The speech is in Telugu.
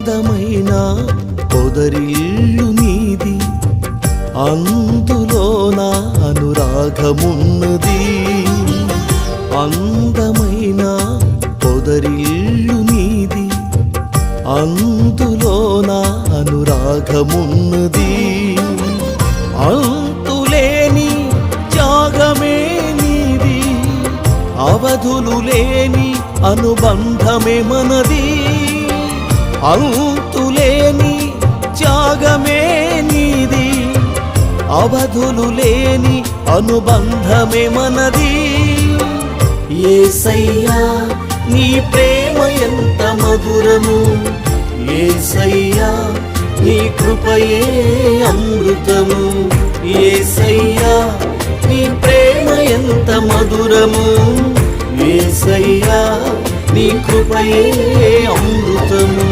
అందమైన పొదరిల్లు నీది, అందులో నా అనురాగమున్నది. అందమైన పొదరిల్లు నీది, అందులో నా అనురాగమున్నది. అంతులేని త్యాగమే నీది, అవధులు లేని అనుబంధమే మనది. అంతులేని త్యాగమే నీది, అవధులు లేని అనుబంధమే మనది. యేసయ్యా నీ ప్రేమ ఎంత మధురము, యేసయ్యా నీ కృపయే అమృతము. యేసయ్యా నీ ప్రేమ ఎంత మధురము, యేసయ్యా నీ కృపయే అమృతము.